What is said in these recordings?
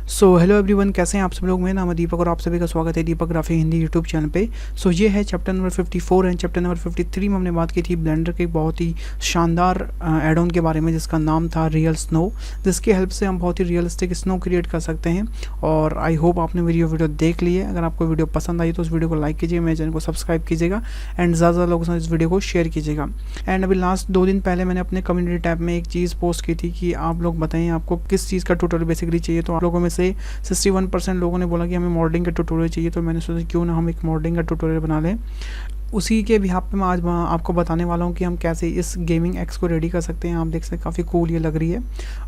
So hello everyone, कैसे हैं आप सब लोग। मेरा नाम है दीपक और आप सभी का स्वागत है दीपक ग्राफी हिंदी यूट्यूब चैनल पे। सो ये है chapter number 54 and chapter number 53 में हमने बात की थी ब्लेंडर के बहुत ही शानदार एड ऑन के बारे में जिसका नाम था रियल स्नो, जिसकी हेल्प से हम बहुत ही रियलिस्टिक स्नो क्रिएट कर सकते हैं। और आई होप आपने मेरी वीडियो देख ली है। अगर आपको वीडियो पसंद आई तो उस वीडियो को लाइक कीजिए, मेरे चैनल को सब्सक्राइब कीजिएगा एंड ज़्यादा लोगों से इस वीडियो को शेयर कीजिएगा। एंड अभी लास्ट 2 दिन पहले मैंने अपने कम्युनिटी टैब में एक चीज़ पोस्ट की थी कि आप लोग बताएं आपको किस चीज़ का ट्यूटोरियल बेसिकली चाहिए। तो आप लोगों में से 61% लोगों ने बोला कि हमें मॉडलिंग का ट्यूटोरियल चाहिए। तो मैंने सोचा क्यों ना हम एक मॉडलिंग का ट्यूटोरियल बना लें। उसी के बिहाफ पे मैं आज आपको बताने वाला हूँ कि हम कैसे इस गेमिंग एक्स को रेडी कर सकते हैं। आप देख सकते हैं काफ़ी कूल ये लग रही है।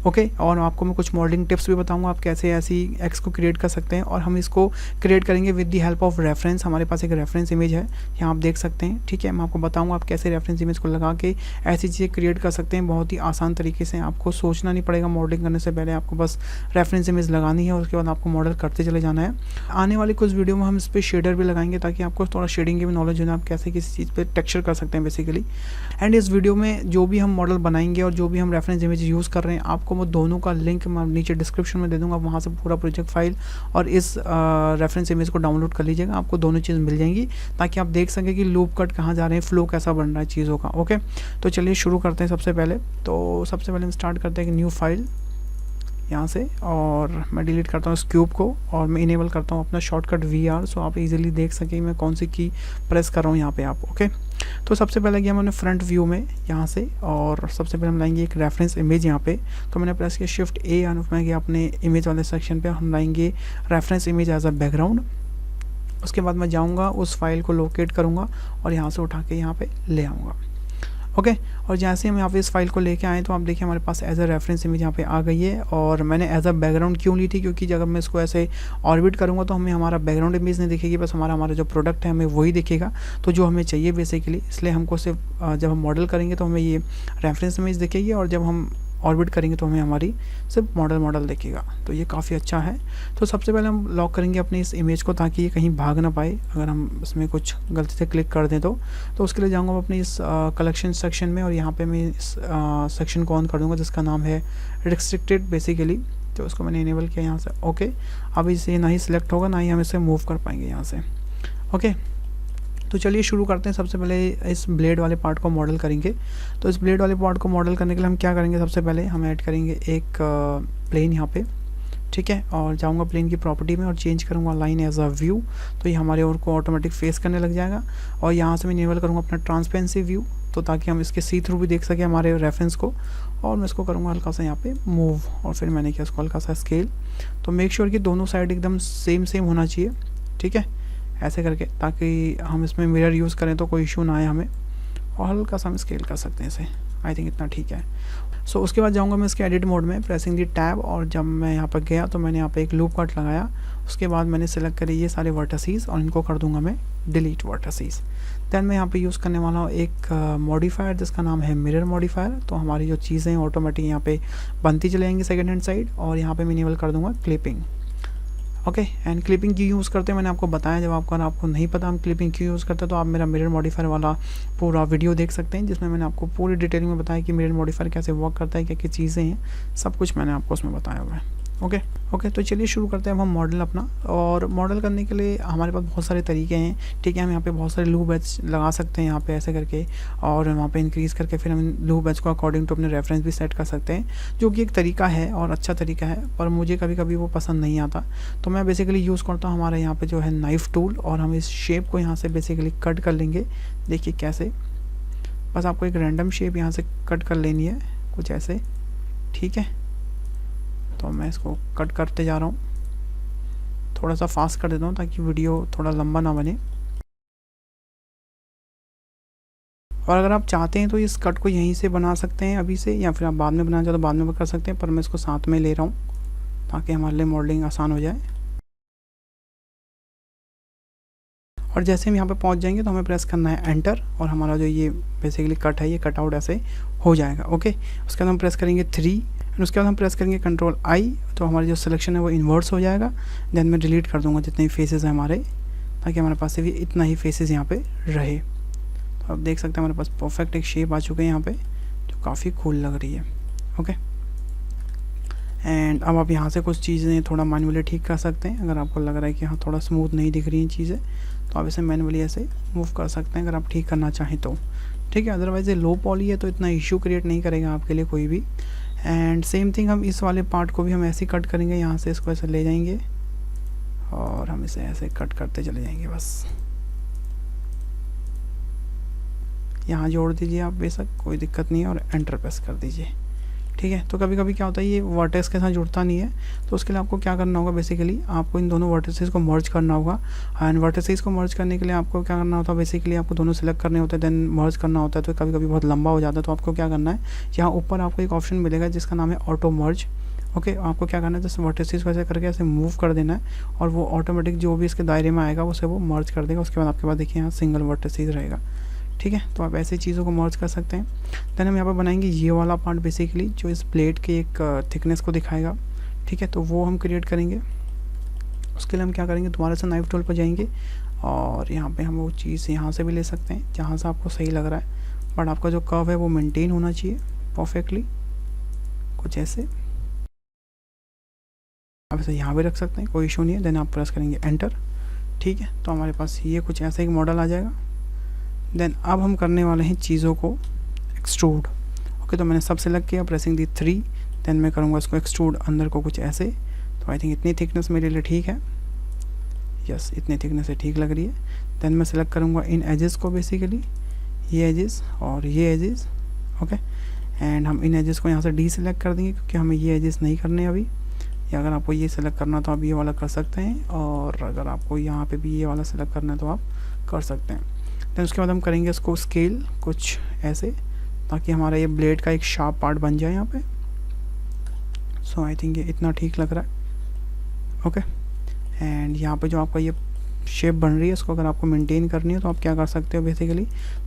ओके, और आपको मैं कुछ मॉडलिंग टिप्स भी बताऊंगा आप कैसे ऐसी एक्स को क्रिएट कर सकते हैं। और हम इसको क्रिएट करेंगे with the help of reference. हमारे पास एक रेफरेंस इमेज है, यहाँ आप देख सकते हैं। ठीक है, मैं आपको बताऊँगा आप कैसे रेफरेंस इमेज को लगा के ऐसी चीज़ें क्रिएट कर सकते हैं बहुत ही आसान तरीके से। आपको सोचना नहीं पड़ेगा मॉडलिंग करने से पहले, आपको बस रेफरेंस इमेज लगानी है और उसके बाद आपको मॉडल करते चले जाना है। आने वाली कुछ वीडियो में हम इस पर शेडर भी लगाएंगे ताकि आपको थोड़ा शेडिंग की भी नॉलेज हो जाए, आप कैसे किसी चीज़ पे टेक्सचर कर सकते हैं बेसिकली। एंड इस वीडियो में जो भी हम मॉडल बनाएंगे और जो भी हम रेफरेंस इमेज यूज़ कर रहे हैं, आपको मैं दोनों का लिंक मैं नीचे डिस्क्रिप्शन में दे दूंगा। वहाँ से पूरा प्रोजेक्ट फाइल और इस रेफरेंस इमेज को डाउनलोड कर लीजिएगा, आपको दोनों चीज़ मिल जाएंगी ताकि आप देख सकें कि लूप कट कहाँ जा रहे हैं, फ्लो कैसा बन रहा है चीज़ों का। ओके, तो चलिए शुरू करते हैं। सबसे पहले हम स्टार्ट करते हैं एक न्यू फाइल यहाँ से, और मैं डिलीट करता हूँ इस क्यूब को और मैं इनेबल करता हूँ अपना शॉर्टकट VR, सो आप इजीली देख सकें मैं कौन सी की प्रेस कर रहा हूँ यहाँ पे आप। ओके, तो सबसे पहले गया मैंने फ्रंट व्यू में यहाँ से, और सबसे पहले हम लाएंगे एक रेफरेंस इमेज यहाँ पे। तो मैंने प्रेस किया Shift A और मैं गया अपने इमेज वाले सेक्शन पे। हम लाएंगे reference image as a background. उसके बाद मैं जाऊँगा उस फाइल को लोकेट करूँगा और यहाँ से उठा के यहाँ पे ले आऊँगा। ओके, और जैसे हम यहाँ पे इस फाइल को लेके आए तो आप देखिए हमारे पास एज अ रेफरेंस इमेज यहाँ पे आ गई है। और मैंने एज अ बैकग्राउंड क्यों ली थी, क्योंकि जब मैं इसको ऐसे ऑर्बिट करूँगा तो हमें हमारा बैकग्राउंड इमेज नहीं दिखेगी, बस हमारा जो प्रोडक्ट है हमें वही दिखेगा, तो जो हमें चाहिए बेसिकली। इसलिए हमको सिर्फ जब हम मॉडल करेंगे तो हमें ये रेफरेंस इमेज दिखेगी, और जब हम ऑर्बिट करेंगे तो हमें हमारी सिर्फ मॉडल दिखेगा। तो ये काफ़ी अच्छा है। तो सबसे पहले हम लॉक करेंगे अपनी इस इमेज को ताकि ये कहीं भाग ना पाए अगर हम इसमें कुछ गलती से क्लिक कर दें तो उसके लिए जाऊंगा अपनी इस कलेक्शन सेक्शन में, और यहाँ पे मैं इस सेक्शन को ऑन कर दूंगा जिसका नाम है रिस्ट्रिक्टेड बेसिकली। तो उसको मैंने इनेबल किया यहाँ से। ओके, अब इसे ना ही सिलेक्ट होगा ना ही हम इसे मूव कर पाएंगे यहाँ से। ओके, तो चलिए शुरू करते हैं। सबसे पहले इस ब्लेड वाले पार्ट को मॉडल करेंगे। तो इस ब्लेड वाले पार्ट को मॉडल करने के लिए हम क्या करेंगे, सबसे पहले हम ऐड करेंगे एक प्लेन यहाँ पे। ठीक है, और जाऊँगा प्लेन की प्रॉपर्टी में और चेंज करूँगा लाइन एज अ व्यू। तो ये हमारे और को ऑटोमेटिक फेस करने लग जाएगा। और यहाँ से मैं इनेबल करूँगा अपना ट्रांसपेरेंसी व्यू, तो ताकि हम इसके सी थ्रू भी देख सकें हमारे रेफरेंस को। और मैं इसको करूँगा हल्का सा यहाँ पे मूव, और फिर मैंने किया इसको हल्का सा स्केल। तो मेक श्योर कि दोनों साइड एकदम सेम होना चाहिए। ठीक है, ऐसे करके, ताकि हम इसमें मिरर यूज़ करें तो कोई इशू ना आए हमें। और हल्का सा हम स्केल कर सकते हैं इसे, आई थिंक इतना ठीक है। सो उसके बाद जाऊंगा मैं इसके एडिट मोड में, प्रेसिंग दी टैब, और जब मैं यहाँ पर गया तो मैंने यहाँ पे एक लूप कट लगाया। उसके बाद मैंने सेलेक्ट करी ये सारे वर्टिसेस और इनको कर दूंगा मैं डिलीट वर्टिसेस। दैन मैं यहाँ पे यूज़ करने वाला हूँ एक मॉडिफायर जिसका नाम है मिरर मॉडिफायर। तो हमारी जो चीज़ें हैं ऑटोमेटिक यहाँ पे बनती चले जाएंगी सेकेंड हैंड साइड, और यहाँ पे मैं इनेबल कर दूँगा क्लिपिंग। ओके, एंड क्लिपिंग क्यों यूज़ करते हैं मैंने आपको बताया। जब आपको नहीं पता हम क्लिपिंग क्यों यूज़ करते हैं तो आप मेरा मिरर मॉडिफायर वाला पूरा वीडियो देख सकते हैं, जिसमें मैंने आपको पूरी डिटेलिंग में बताया कि मिरर मॉडिफायर कैसे वर्क करता है, क्या क्या चीज़ें हैं, सब कुछ मैंने आपको उसमें बताया हुआ है। ओके, तो चलिए शुरू करते हैं अब हम मॉडल अपना। और मॉडल करने के लिए हमारे पास बहुत सारे तरीके हैं। ठीक है, हम यहाँ पे बहुत सारे लूप एज लगा सकते हैं यहाँ पे ऐसे करके, और वहाँ पे इंक्रीज़ करके फिर हम लूप एज को अकॉर्डिंग टू अपने रेफरेंस भी सेट कर सकते हैं, जो कि एक तरीका है और अच्छा तरीका है, पर मुझे कभी कभी वो पसंद नहीं आता। तो मैं बेसिकली यूज़ करता हूँ हमारे यहाँ पे जो है नाइफ टूल, और हम इस शेप को यहाँ से बेसिकली कट कर लेंगे। देखिए कैसे, बस आपको एक रैंडम शेप यहाँ से कट कर लेनी है कुछ ऐसे। ठीक है, तो मैं इसको कट करते जा रहा हूँ, थोड़ा सा फास्ट कर देता हूँ ताकि वीडियो थोड़ा लंबा ना बने। और अगर आप चाहते हैं तो इस कट को यहीं से बना सकते हैं अभी से, या फिर आप बाद में बनाना चाहते तो बाद में कर सकते हैं, पर मैं इसको साथ में ले रहा हूँ ताकि हमारे लिए मॉडलिंग आसान हो जाए। और जैसे हम यहाँ पे पहुँच जाएंगे तो हमें प्रेस करना है एंटर, और हमारा जो ये बेसिकली कट है ये कट आउट ऐसे हो जाएगा। ओके, उसके बाद हम प्रेस करेंगे 3, उसके बाद हम प्रेस करेंगे कंट्रोल I, तो हमारी जो सिलेक्शन है वो इन्वर्स हो जाएगा। देन मैं डिलीट कर दूंगा जितने भी फेसेस हैं हमारे, ताकि हमारे पास से भी इतना ही फेसेस यहाँ पे रहे। तो आप देख सकते हैं हमारे पास परफेक्ट एक शेप आ चुके हैं यहाँ पे, जो काफ़ी कूल लग रही है। ओके, एंड अब आप यहाँ से कुछ चीज़ें थोड़ा मैनुअली ठीक कर सकते हैं। अगर आपको लग रहा है कि हाँ थोड़ा स्मूथ नहीं दिख रही हैं चीज़ें, तो आप इसे मैनुअली ऐसे मूव कर सकते हैं अगर आप ठीक करना चाहें तो, ठीक है। अदरवाइज़ ये लो पॉली है तो इतना इशू क्रिएट नहीं करेगा आपके लिए कोई भी। एंड सेम थिंग हम इस वाले पार्ट को भी हम ऐसे कट करेंगे, यहाँ से इसको ऐसे ले जाएंगे और हम इसे ऐसे कट करते चले जाएंगे। बस यहाँ जोड़ दीजिए आप, बेशक कोई दिक्कत नहीं है, और एंटर प्रेस कर दीजिए, ठीक है। तो कभी कभी क्या होता है ये वर्टेक्स के साथ जुड़ता नहीं है, तो उसके लिए आपको क्या करना होगा, बेसिकली आपको इन दोनों वर्टिसेस को मर्ज करना होगा। एंड वर्टिसेस को मर्ज करने के लिए आपको क्या करना होता है, बेसिकली आपको दोनों सेलेक्ट करने होते हैं, देन मर्ज करना होता है। तो कभी कभी बहुत लंबा हो जाता है, तो आपको क्या करना है, यहाँ ऊपर आपको एक ऑप्शन मिलेगा जिसका नाम है ऑटो मर्ज। ओके, आपको क्या करना है, जैसे वर्टिसेस को ऐसे करके ऐसे मूव कर देना है और वो ऑटोमेटिक जो भी इसके दायरे में आएगा उसे वो मर्ज कर देगा। उसके बाद आपके पास देखिए यहाँ सिंगल वर्टिसेस रहेगा, ठीक है। तो आप ऐसे चीज़ों को मर्ज कर सकते हैं। देन हम यहाँ पर बनाएंगे ये वाला पार्ट, बेसिकली जो इस प्लेट के एक थिकनेस को दिखाएगा, ठीक है। तो वो हम क्रिएट करेंगे। उसके लिए हम क्या करेंगे, दोबारा से नाइफ टूल पर जाएंगे और यहाँ पे हम वो चीज़ यहाँ से भी ले सकते हैं जहाँ से आपको सही लग रहा है, बट आपका जो कर्व है वो मेंटेन होना चाहिए परफेक्टली, कुछ ऐसे। आप इसे यहाँ भी रख सकते हैं, कोई इशू नहीं है। देन आप प्रेस करेंगे एंटर, ठीक है। तो हमारे पास ये कुछ ऐसा एक मॉडल आ जाएगा। देन अब हम करने वाले हैं चीज़ों को एक्सट्रूड। ओके, तो मैंने सब सेलेक्ट किया, प्रेसिंग दी 3। देन मैं करूँगा इसको एक्सट्रूड अंदर को कुछ ऐसे। तो आई थिंक इतनी थिकनेस मेरे लिए ठीक है, यस इतनी थिकनेस से ठीक लग रही है। देन मैं सेलेक्ट करूँगा इन एजेस को, बेसिकली ये एजेस और ये एजेस। ओके, एंड हम इन एजेस को यहाँ से डी सेलेक्ट कर देंगे क्योंकि हमें ये एजेस नहीं करने अभी। या अगर आपको ये सेलेक्ट करना तो आप ये वाला कर सकते हैं, और अगर आपको यहाँ पे भी ये वाला सेलेक्ट करना है तो आप कर सकते हैं। देन उसके बाद हम करेंगे इसको स्केल कुछ ऐसे, ताकि हमारा ये ब्लेड का एक शार्प पार्ट बन जाए यहाँ पे। सो आई थिंक ये इतना ठीक लग रहा है। ओके, एंड यहाँ पे जो आपका ये शेप बन रही है, इसको अगर आपको मेंटेन करनी है तो आप क्या कर सकते हो, बेसिकली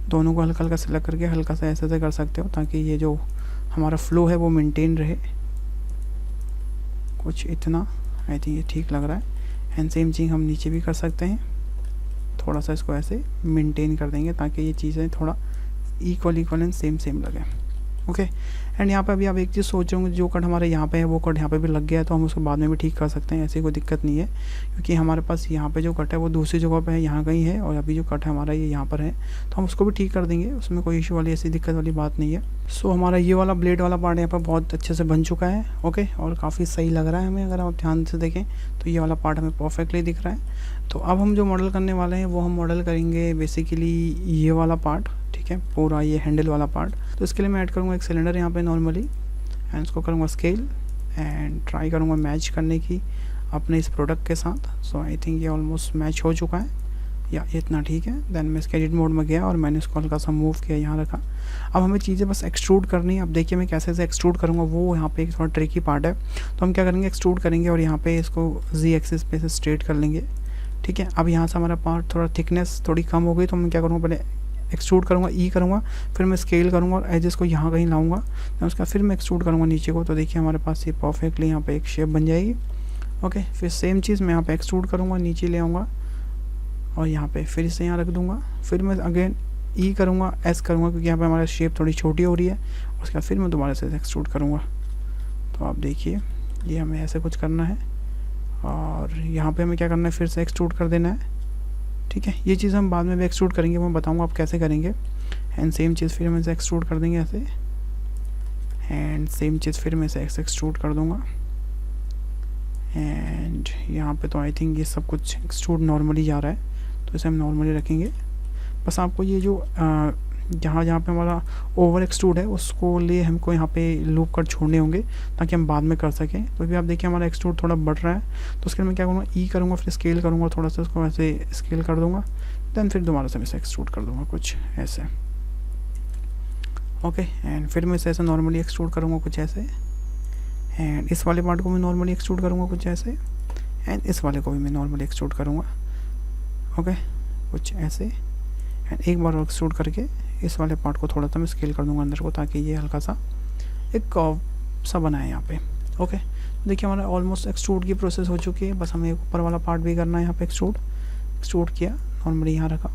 दोनों को हल्का हल्का सेलेक्ट करके हल्का सा ऐसे कर सकते हो, ताकि ये जो हमारा फ्लो है वो मेंटेन रहे। कुछ इतना आई थिंक ये ठीक लग रहा है। एंड सेम चीज़ हम नीचे भी कर सकते हैं, थोड़ा सा इसको ऐसे मेंटेन कर देंगे ताकि ये चीज़ें थोड़ा इक्वल एंड सेम लगे। ओके, एंड यहाँ पे अभी आप एक चीज़ सोच रहे होंगे, जो कट हमारे यहाँ पे है वो कट यहाँ पे भी लग गया है, तो हम उसको बाद में भी ठीक कर सकते हैं, ऐसी कोई दिक्कत नहीं है। क्योंकि हमारे पास यहाँ पे जो कट है वो दूसरी जगह पे है, यहाँ कहीं है, और अभी जो कट है हमारा ये यहाँ पर है, तो हम उसको भी ठीक कर देंगे, उसमें कोई इशू वाली ऐसी दिक्कत वाली बात नहीं है। सो हमारा ये वाला ब्लेड वाला पार्ट यहाँ पर बहुत अच्छे से बन चुका है। ओके, और काफ़ी सही लग रहा है हमें, अगर आप ध्यान से देखें तो ये वाला पार्ट हमें परफेक्टली दिख रहा है। तो अब हम जो मॉडल करने वाले हैं वो हम मॉडल करेंगे बेसिकली ये वाला पार्ट, ठीक है, पूरा ये हैंडल वाला पार्ट। तो इसके लिए मैं ऐड करूँगा एक सिलेंडर यहाँ पे नॉर्मली, एंड इसको करूँगा स्केल एंड ट्राई करूँगा मैच करने की अपने इस प्रोडक्ट के साथ। सो आई थिंक ये ऑलमोस्ट मैच हो चुका है, या इतना ठीक है। देन मैं इसके एडिट मोड में गया और मैंने इसको हल्का सा मूव किया, यहाँ रखा। अब हमें चीज़ें बस एक्सट्रूड करनी है। अब देखिए मैं कैसे से एक्सट्रूड करूँगा, वो यहाँ पे एक थोड़ा ट्रिकी पार्ट है। तो हम क्या करेंगे, एक्सट्रूड करेंगे और यहाँ पे इसको जी एक्सिस पे से स्ट्रेट कर लेंगे, ठीक है। अब यहाँ से हमारा पार्ट थोड़ा थिकनेस थोड़ी कम हो गई, तो मैं क्या करूँगा, पहले एक्सट्रूड करूँगा, ई करूँगा, फिर मैं स्केल करूँगा और एजेस को यहाँ कहीं लाऊंगा, तो उसका फिर मैं एक्सट्रूड करूँगा नीचे को। तो देखिए हमारे पास ये परफेक्टली यहाँ पे एक शेप बन जाएगी। ओके, फिर सेम चीज़ मैं यहाँ पे एक्सट्रूड करूँगा, नीचे ले आऊँगा और यहाँ पे फिर इसे यहाँ रख दूँगा। फिर मैं अगेन ई करूँगा, एस करूँगा, क्योंकि यहाँ पे हमारा शेप थोड़ी छोटी हो रही है। उसके बाद फिर मैं दोबारा से एक्सट्रूड करूँगा। तो आप देखिए ये हमें ऐसे कुछ करना है, और यहाँ पे हमें क्या करना है, फिर से एक्सट्रूड कर देना है, ठीक है। ये चीज़ हम बाद में भी एक्सट्रूड करेंगे, मैं बताऊंगा आप कैसे करेंगे। एंड सेम चीज़ फिर हम इसे एक्सट्रूड कर देंगे ऐसे, एंड सेम चीज़ फिर मैं इसे एक्सट्रूड कर दूंगा। एंड यहाँ पे तो आई थिंक ये सब कुछ एक्सट्रूड नॉर्मली जा रहा है, तो इसे हम नॉर्मली रखेंगे। बस आपको ये जो जहाँ पे हमारा ओवर एक्सट्रूड है उसको लिए हमको यहाँ पे लूप कट छोड़ने होंगे, ताकि हम बाद में कर सकें। तो अभी आप देखिए हमारा एक्सट्रूड थोड़ा बढ़ रहा है, तो उसके लिए मैं क्या करूँगा, ई करूँगा, फिर स्केल करूँगा, थोड़ा सा इसको ऐसे स्केल कर दूँगा। देन फिर दोबारा से मैं इसे एक्सट्रूड कर दूँगा कुछ ऐसे। ओके, एंड फिर मैं इसे ऐसे नॉर्मली एक्सट्रूड करूँगा कुछ ऐसे, एंड इस वाले पार्ट को मैं नॉर्मली एक्सट्रूड करूँगा कुछ ऐसे, एंड इस वाले को भी मैं नॉर्मली एक्सट्रूड करूँगा। ओके, कुछ ऐसे, एंड एक बार एक्सट्रूड करके इस वाले पार्ट को थोड़ा सा मैं स्केल कर दूंगा अंदर को, ताकि ये हल्का सा एक कर्व सा बनाए यहाँ पे। ओके, देखिए हमारा ऑलमोस्ट एक्सट्रूड की प्रोसेस हो चुकी है। बस हमें ऊपर वाला पार्ट भी करना है। यहाँ पे एक्सट्रूड किया, नॉर्मली यहाँ रखा।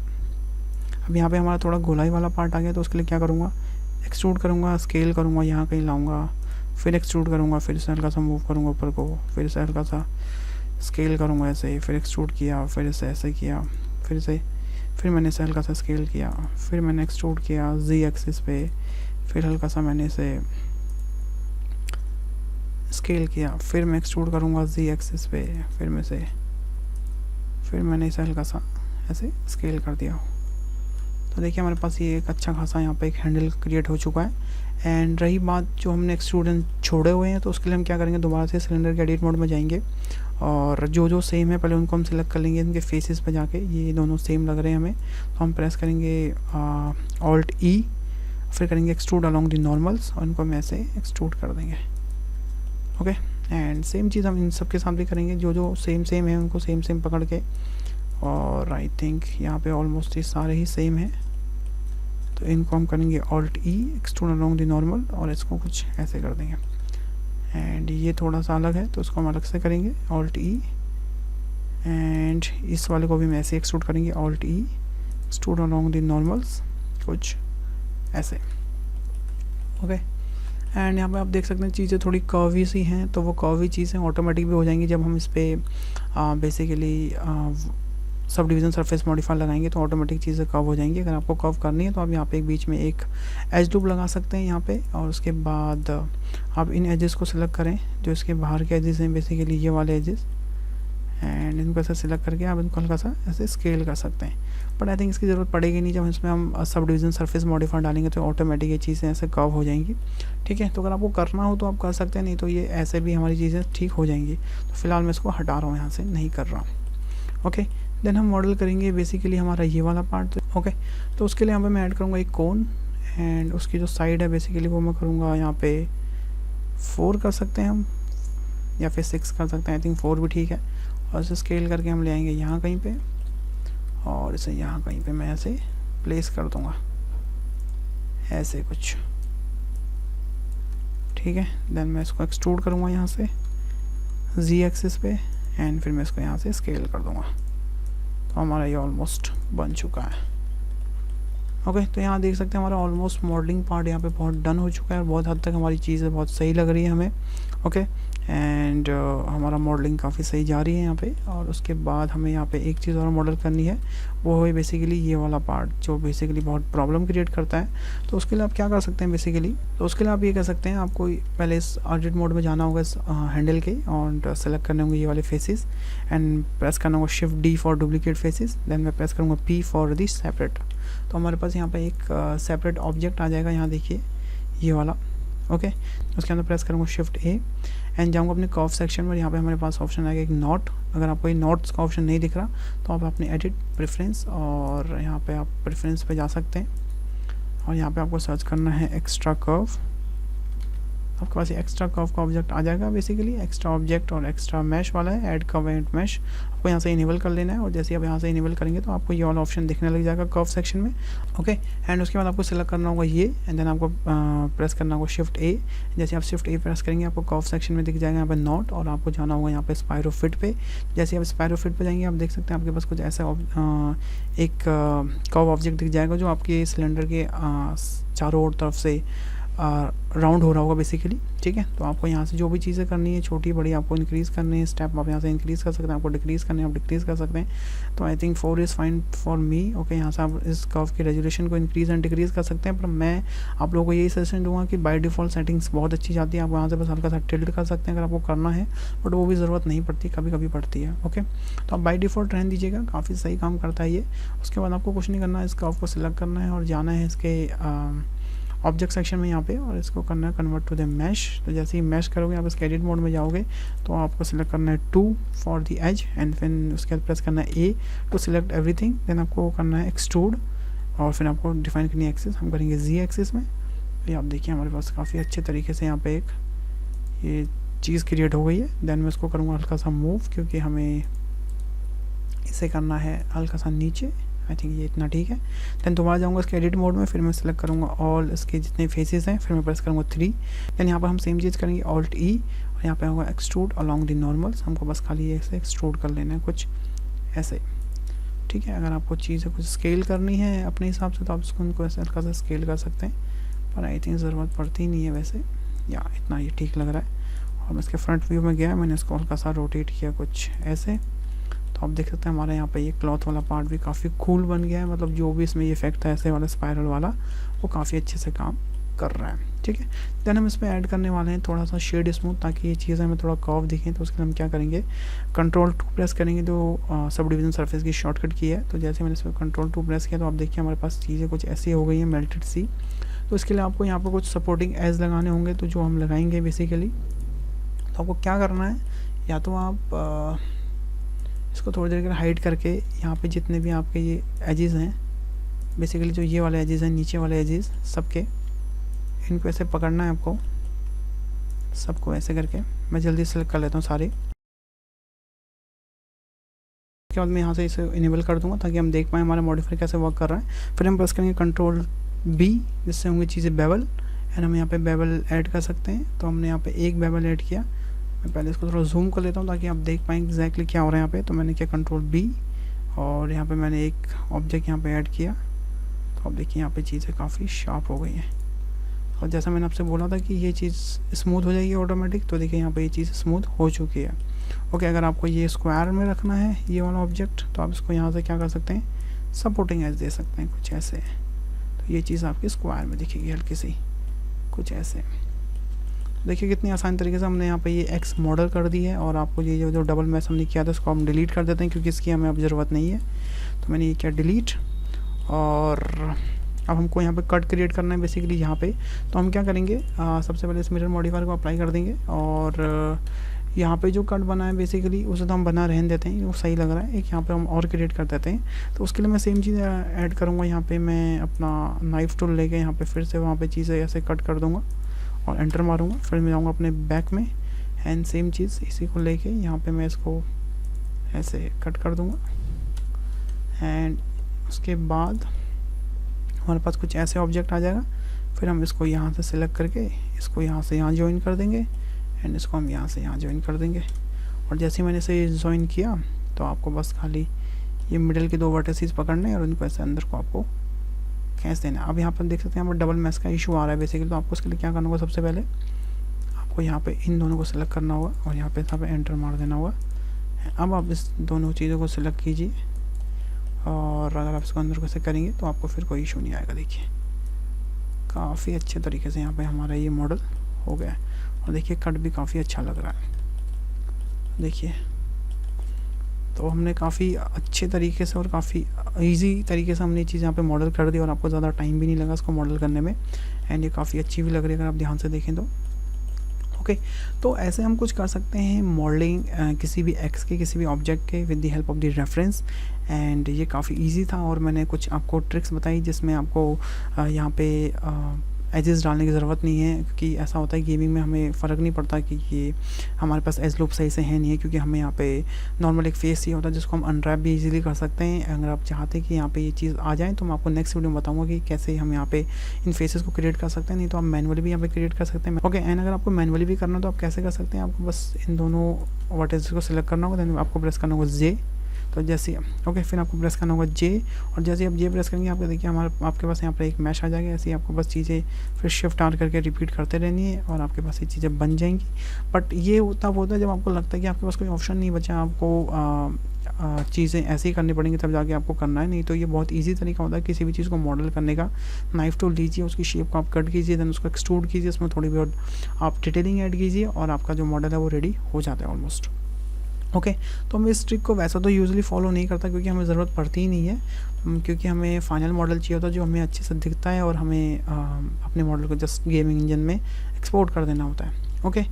अब यहाँ पे हमारा थोड़ा गोलाई वाला पार्ट आ गया, तो उसके लिए क्या करूँगा, एक्सट्रूड करूँगा, स्केल करूँगा, यहाँ कहीं लाऊँगा, फिर एक्सट्रूड करूँगा, फिर से हल्का सा मूव करूँगा ऊपर को, फिर से हल्का सा स्केल करूँगा ऐसे, फिर एक्सट्रूड किया, फिर से ऐसे किया, फिर मैंने इसे हल्का सा स्केल किया, फिर मैंने एक्सट्रूड किया Z एक्सिस पे, फिर हल्का सा मैंने इसे स्केल किया, फिर मैं एक्सट्रूड करूँगा Z एक्सिस पे, फिर मैंने इसे हल्का सा ऐसे स्केल कर दिया। तो देखिए हमारे पास ये एक अच्छा खासा यहाँ पे एक हैंडल क्रिएट हो चुका है। एंड रही बात जो हमने एक्सट्रूडन छोड़े हुए हैं, तो उसके लिए हम क्या करेंगे, दोबारा से सिलेंडर के एडिट मोड में जाएंगे और जो सेम है पहले उनको हम सिलेक्ट कर लेंगे इनके फेसेस पे जाके। ये दोनों सेम लग रहे हैं हमें, तो हम प्रेस करेंगे Alt E, फिर करेंगे एक्सट्रूड अलोंग द नॉर्मल्स और इनको हम ऐसे एक्सट्रूड कर देंगे। ओके, एंड सेम चीज़ हम इन सब के साथ भी करेंगे, जो सेम है उनको सेम पकड़ के। और आई थिंक यहाँ पे ऑलमोस्ट ये सारे ही सेम हैं, तो इनको हम करेंगे Alt E, extrude along the normal, और इसको कुछ ऐसे कर देंगे। एंड ये थोड़ा सा अलग है तो इसको हम अलग से करेंगे Alt E, एंड इस वाले को भी हम ऐसे एक्सट्रूड करेंगे Alt E, extrude along the normals, कुछ ऐसे। ओके, एंड यहाँ पे आप देख सकते हैं चीज़ें थोड़ी कर्वी सी हैं, तो वो कर्वी चीज़ें ऑटोमेटिक भी हो जाएंगी जब हम इस पर basically sub division surface modifier लगाएंगे, तो ऑटोमेटिक चीज़ें कर्व हो जाएंगी। अगर आपको कर्व करनी है तो आप यहाँ पे एक बीच में एक एज लूप लगा सकते हैं यहाँ पे, और उसके बाद आप इन एजेस को सिलेक्ट करें जो इसके बाहर के एजेस हैं, बेसिकली ये वाले एजेस, एंड इनको ऐसे सिलेक्ट करके आप इनको हल्का सा ऐसे स्केल कर सकते हैं। बट आई थिंक इसकी ज़रूरत पड़ेगी नहीं, जब इसमें हम सब डिवीज़न सरफेस मॉडिफायर डालेंगे तो ऑटोमेटिक ये चीज़ें ऐसे कर्व हो जाएंगी। ठीक है, तो अगर आपको करना हो तो आप कर सकते हैं, नहीं तो ये ऐसे भी हमारी चीज़ें ठीक हो जाएंगी। तो फिलहाल मैं इसको हटा रहा हूँ, यहाँ से नहीं कर रहा हूँ। ओके, देन हम मॉडल करेंगे बेसिकली हमारा ये वाला पार्ट। ओके, तो उसके लिए यहाँ पे मैं ऐड करूँगा एक कोन, एंड उसकी जो साइड है बेसिकली वो मैं करूँगा यहाँ पे 4 कर सकते हैं हम, या फिर 6 कर सकते हैं, आई थिंक 4 भी ठीक है। और इसे स्केल करके हम ले आएंगे यहाँ कहीं पे, और इसे यहाँ कहीं पे मैं ऐसे प्लेस कर दूँगा, ऐसे कुछ। ठीक है, देन मैं इसको एक्सट्रूड करूँगा यहाँ से Z एक्सिस पे, एंड फिर मैं इसको यहाँ से स्केल कर दूँगा। तो हमारा ये ऑलमोस्ट बन चुका है। ओके, तो यहाँ देख सकते हैं हमारा ऑलमोस्ट मॉडलिंग पार्ट यहाँ पे बहुत डन हो चुका है, और बहुत हद तक हमारी चीज़ें बहुत सही लग रही है हमें। ओके, एंड हमारा मॉडलिंग काफ़ी सही जा रही है यहाँ पे। और उसके बाद हमें यहाँ पे एक चीज़ और मॉडल करनी है, वो है बेसिकली ये वाला पार्ट जो बेसिकली बहुत प्रॉब्लम क्रिएट करता है। तो उसके लिए आप क्या कर सकते हैं बेसिकली, तो उसके लिए आप ये कर सकते हैं, आपको पहले इस एडिट मोड में जाना होगा, इस हैंडल के, और सेलेक्ट करने होंगे ये वाले फेसेस, एंड प्रेस करना होगा Shift D for duplicate faces, then मैं प्रेस करूँगा P फॉर दी सेपरेट। तो हमारे पास यहाँ पे एक सेपरेट ऑब्जेक्ट आ जाएगा, यहाँ देखिए ये वाला। ओके, उसके अंदर प्रेस करूँगा Shift A, एंड जाऊँगा अपने कर्व सेक्शन में। यहाँ पे हमारे पास ऑप्शन आएगा एक नॉट। अगर आपको ये नॉट्स का ऑप्शन नहीं दिख रहा तो आप अपने एडिट प्रेफरेंस, और यहाँ पे आप प्रेफरेंस पे जा सकते हैं, और यहाँ पे आपको सर्च करना है एक्स्ट्रा कर्व। आपके पास ये एक्स्ट्रा कर्व का ऑब्जेक्ट आ जाएगा, बेसिकली एक्स्ट्रा ऑब्जेक्ट और एक्स्ट्रा मैश वाला है, ऐड कर्व एंड मैश। आपको यहाँ से इनेबल कर लेना है, और जैसे आप यहाँ से इनेबल करेंगे तो आपको ये वाला ऑप्शन दिखने लग जाएगा कर्व सेक्शन में। ओके, एंड उसके बाद आपको सिलेक्ट करना होगा ये, एंड देन आपको प्रेस करना होगा Shift A। जैसे आप Shift A प्रेस करेंगे आपको कर्व सेक्शन में दिख जाएगा यहाँ पे नॉट, और आपको जाना होगा यहाँ पे स्पायरो फिट पे। जैसे आप स्पायरो फिट पे जाएंगे आप देख सकते हैं आपके पास कुछ ऐसा एक कर्व ऑब्जेक्ट दिख जाएगा, जो आपके सिलेंडर के चारों ओर तरफ से राउंड हो रहा होगा बेसिकली। ठीक है, तो आपको यहाँ से जो भी चीज़ें करनी है, छोटी बड़ी आपको इंक्रीज़ करनी है, स्टेप आप यहाँ से इंक्रीज़ कर सकते हैं, आपको डिक्रीज़ करनी है आप डिक्रीज़ कर सकते हैं। तो I think 4 is fine for me. Okay, यहाँ से आप इस कर्व की रेजोल्यूशन को इंक्रीज़ एंड डिक्रीज़ कर सकते हैं, पर मैं आप लोगों को यही सजेशन दूंगा कि बाय डिफ़ॉल्ट सेटिंग्स बहुत अच्छी जाती है, आप वहाँ से बस हल्का सा टिल्ट कर सकते हैं अगर आपको करना है, बट वो भी ज़रूरत नहीं पड़ती, कभी कभी पड़ती है। ओके, तो आप बाय डिफ़ॉल्ट रहने दीजिएगा, काफ़ी सही काम करता है ये। उसके बाद आपको कुछ नहीं करना है, इस कर्व को सिलेक्ट करना है और जाना है इसके ऑब्जेक्ट सेक्शन में यहाँ पे, और इसको करना है कन्वर्ट टू द मैश। तो जैसे ही मैश करोगे आप इसके एडिट मोड में जाओगे तो आपको सिलेक्ट करना है 2 फॉर द एज, एंड फिर उसके बाद प्रेस करना है A to select everything. Then आपको करना है एक्सट्रूड, और फिर आपको डिफाइन करनी है एक्सिस, हम करेंगे Z एक्सिस में। तो आप देखिए हमारे पास काफ़ी अच्छे तरीके से यहाँ पे एक ये चीज़ क्रिएट हो गई है। देन मैं इसको करूँगा हल्का सा मूव, क्योंकि हमें इसे करना है हल्का सा नीचे। आई थिंक ये इतना ठीक है। देन दोबारा जाऊँगा इसके एडिट मोड में, फिर मैं सेलेक्ट करूँगा ऑल इसके जितने फेसेस हैं, फिर मैं प्रेस करूँगा 3। देन यहाँ पर हम सेम चीज़ करेंगे Alt E, और यहाँ पे होगा एक्सट्रूड अलोंग द नॉर्मल्स। हमको बस खाली ऐसे एक्सट्रूड कर लेना है कुछ ऐसे। ठीक है, अगर आपको चीज़ें कुछ स्केल करनी है अपने हिसाब से तो आप इसको उनको ऐसे हल्का सा स्केल कर सकते हैं, पर आई थिंक ज़रूरत पड़ती नहीं है वैसे। या इतना ये ठीक लग रहा है। और मैं इसके फ्रंट व्यू में गया, मैंने इसको हल्का सा रोटेट किया कुछ ऐसे, तो आप देख सकते हैं हमारे यहाँ पे ये क्लॉथ वाला पार्ट भी काफ़ी कूल बन गया है। मतलब जो भी इसमें ये इफेक्ट था ऐसे वाला स्पाइरल वाला, वो काफ़ी अच्छे से काम कर रहा है। ठीक है, देन हम इसमें ऐड करने वाले हैं थोड़ा सा शेड स्मूथ, ताकि ये चीज़ें हमें थोड़ा कर्व दिखें। तो उसके लिए हम क्या करेंगे, Ctrl 2 प्रेस करेंगे, तो सब डिवीज़न सरफेस की शॉर्टकट की है। तो जैसे मैंने इसमें Ctrl 2 प्रेस किया, तो आप देखिए हमारे पास चीज़ें कुछ ऐसी हो गई हैं मेल्टेड सी। तो इसके लिए आपको यहाँ पर कुछ सपोर्टिंग एज लगाने होंगे, तो जो हम लगाएंगे बेसिकली, तो आपको क्या करना है, या तो आप इसको थोड़ी देर के लिए हाइड करके यहाँ पे जितने भी आपके ये एजेस हैं, बेसिकली जो ये वाले एजेस हैं, नीचे वाले एजेस सबके, इनको ऐसे पकड़ना है आपको, सबको ऐसे करके। मैं जल्दी सेलेक्ट कर लेता हूँ सारे। उसके बाद मैं यहाँ से इसे इनेबल कर दूँगा ताकि हम देख पाएँ हमारा मॉडिफायर कैसे वर्क कर रहा है। फिर हम प्रेस करेंगे Ctrl B, जिससे होंगी चीज़ें बेवल, एंड हम यहाँ पे बेवल ऐड कर सकते हैं। तो हमने यहाँ पे एक बेवल ऐड किया। मैं पहले इसको थोड़ा जूम कर लेता हूँ ताकि आप देख पाएँ एग्जैक्टली क्या हो रहा है यहाँ पे। तो मैंने किया Ctrl B, और यहाँ पे मैंने एक ऑब्जेक्ट यहाँ पे ऐड किया। तो आप देखिए यहाँ पे चीज़ें काफ़ी शार्प हो गई हैं, और जैसा मैंने आपसे बोला था कि ये चीज़ स्मूथ हो जाएगी ऑटोमेटिक। तो देखिए यहाँ पे ये चीज़ स्मूथ हो चुकी है। ओके, अगर आपको ये स्क्वायर में रखना है ये वाला ऑब्जेक्ट, तो आप इसको यहाँ से क्या कर सकते हैं, सपोर्टिंग एज दे सकते हैं कुछ ऐसे। तो ये चीज़ आपकी स्क्वायर में दिखेगी हल्की सी कुछ ऐसे। देखिए कितनी आसान तरीके से हमने यहाँ पे ये एक्स मॉडल कर दी है। और आपको ये जो डबल मैश हमने किया था इसको हम डिलीट कर देते हैं, क्योंकि इसकी हमें अब ज़रूरत नहीं है। तो मैंने ये किया डिलीट, और अब हमको यहाँ पे कट क्रिएट करना है बेसिकली यहाँ पे। तो हम क्या करेंगे, सबसे पहले इस मिरर मॉडिफायर को अप्लाई कर देंगे, और यहाँ पे जो कट बना है बेसिकली उसे तो हम बना रहने देते हैं, वो सही लग रहा है। एक यहाँ पे हम और क्रिएट कर देते हैं। तो उसके लिए मैं सेम चीज़ ऐड करूँगा। यहाँ पे मैं अपना नाइफ टूल लेके यहाँ पे फिर से वहाँ पे चीज़ें ऐसे कट कर दूँगा और एंटर मारूँगा। फिर मैं जाऊँगा अपने बैक में, एंड सेम चीज़ इसी को लेके यहाँ पे मैं इसको ऐसे कट कर दूँगा। एंड उसके बाद हमारे पास कुछ ऐसे ऑब्जेक्ट आ जाएगा। फिर हम इसको यहाँ से सिलेक्ट करके इसको यहाँ से यहाँ ज्वाइन कर देंगे, एंड इसको हम यहाँ से यहाँ ज्वाइन कर देंगे। और जैसे ही मैंने इसे ज्वाइन किया, तो आपको बस खाली ये मिडिल के दो वर्टिसेस पकड़ने हैं और उनको ऐसे अंदर को आपको खींच देना है। अब यहाँ पर देख सकते हैं यहाँ पर डबल मैश का इशू आ रहा है बेसिकली। तो आपको उसके लिए क्या करना होगा, सबसे पहले आपको यहाँ पे इन दोनों को सिलेक्ट करना होगा और यहाँ पे एंटर मार देना होगा। अब आप इस दोनों चीज़ों को सिलेक्ट कीजिए, और अगर आप इसको अंदर कैसे करेंगे तो आपको फिर कोई इशू नहीं आएगा। देखिए काफ़ी अच्छे तरीके से यहाँ पे हमारा ये मॉडल हो गया है, और देखिए कट भी काफ़ी अच्छा लग रहा है। देखिए तो हमने काफ़ी अच्छे तरीके से और काफ़ी इजी तरीके से हमने ये चीज़ यहाँ पे मॉडल कर दी, और आपको ज़्यादा टाइम भी नहीं लगा इसको मॉडल करने में। एंड ये काफ़ी अच्छी भी लग रही है अगर आप ध्यान से देखें तो। ओके, तो ऐसे हम कुछ कर सकते हैं मॉडलिंग किसी भी एक्स के, किसी भी ऑब्जेक्ट के, with the help of the reference. And ये काफ़ी इजी था, और मैंने कुछ आपको ट्रिक्स बताई जिसमें आपको यहाँ पे एजेस डालने की ज़रूरत नहीं है, क्योंकि ऐसा होता है गेमिंग में हमें फ़र्क नहीं पड़ता कि ये हमारे पास एज लूप सही से है नहीं है, क्योंकि हमें यहाँ पे नॉर्मल एक फेस ये होता है जिसको हम अनरैप भी इजीली कर सकते हैं। अगर आप चाहते हैं कि यहाँ पे ये चीज़ आ जाए, तो मैं आपको नेक्स्ट वीडियो में बताऊँगा कि कैसे हम यहाँ पे इन फेसेस को क्रिएट कर सकते हैं। नहीं तो आप मैनुअली भी यहाँ पे क्रिएट कर सकते हैं। ओके, एंड अगर आपको मैनुअली भी करना तो आप कैसे कर सकते हैं, आपको बस इन दोनों वर्टिसेस को सिलेक्ट करना होगा, देन आपको प्रेस करना होगा जे। तो जैसे ओके, फिर आपको प्रेस करना होगा जे, और जैसे आप जे प्रेस करेंगे आपको देखिए आपके पास यहाँ पर एक मैश आ जाएगा। ऐसे ही आपको बस चीज़ें फिर शिफ्ट आर करके रिपीट करते रहनी है, और आपके पास ये चीज़ें बन जाएंगी। बट ये तब होता है जब आपको लगता है कि आपके पास कोई ऑप्शन नहीं बचा, आपको चीज़ें ऐसे ही करनी पड़ेंगी तब जाके आपको करना है। नहीं तो ये बहुत ईजी तरीका होता है किसी भी चीज़ को मॉडल करने का। नाइफ टूल लीजिए, उसकी शेप को आप कट कीजिए, देन उसको एक्सट्रूड कीजिए, उसमें थोड़ी बहुत आप डिटेलिंग ऐड कीजिए, और आपका जो मॉडल है वो रेडी हो जाता है ऑलमोस्ट। ओके, तो हम इस ट्रिक को वैसा तो यूजुअली फॉलो नहीं करता, क्योंकि हमें ज़रूरत पड़ती ही नहीं है, क्योंकि हमें फाइनल मॉडल चाहिए होता है जो हमें अच्छे से दिखता है, और हमें अपने मॉडल को जस्ट गेमिंग इंजन में एक्सपोर्ट कर देना होता है। ओके,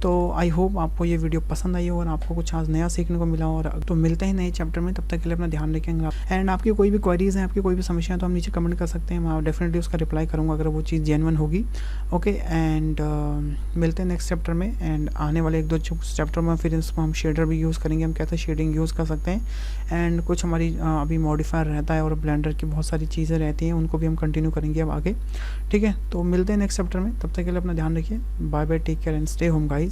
तो आई होप आपको ये वीडियो पसंद आई हो और आपको कुछ आज नया सीखने को मिला हो। और तो मिलते हैं नए चैप्टर में, तब तक के लिए अपना ध्यान रखेंगे। एंड आपकी कोई भी क्वेरीज़ हैं, आपकी कोई भी समस्या है, तो हम नीचे कमेंट कर सकते हैं, मैं डेफिनेटली उसका रिप्लाई करूँगा अगर वो चीज़ जेन्युइन होगी। ओके, एंड मिलते हैं नेक्स्ट चैप्टर में। एंड आने वाले एक दो चैप्टर में फिर इसमें हम शेडर भी यूज़ करेंगे, हम कैसे शेडिंग यूज़ कर सकते हैं, एंड कुछ हमारी अभी मॉडिफायर रहता है और ब्लेंडर की बहुत सारी चीज़ें रहती हैं, उनको भी हम कंटिन्यू करेंगे अब आगे। ठीक है, तो मिलते हैं नेक्स्ट चैप्टर में, तब तक के लिए अपना ध्यान रखिए। Bye bye, take care and stay home guys.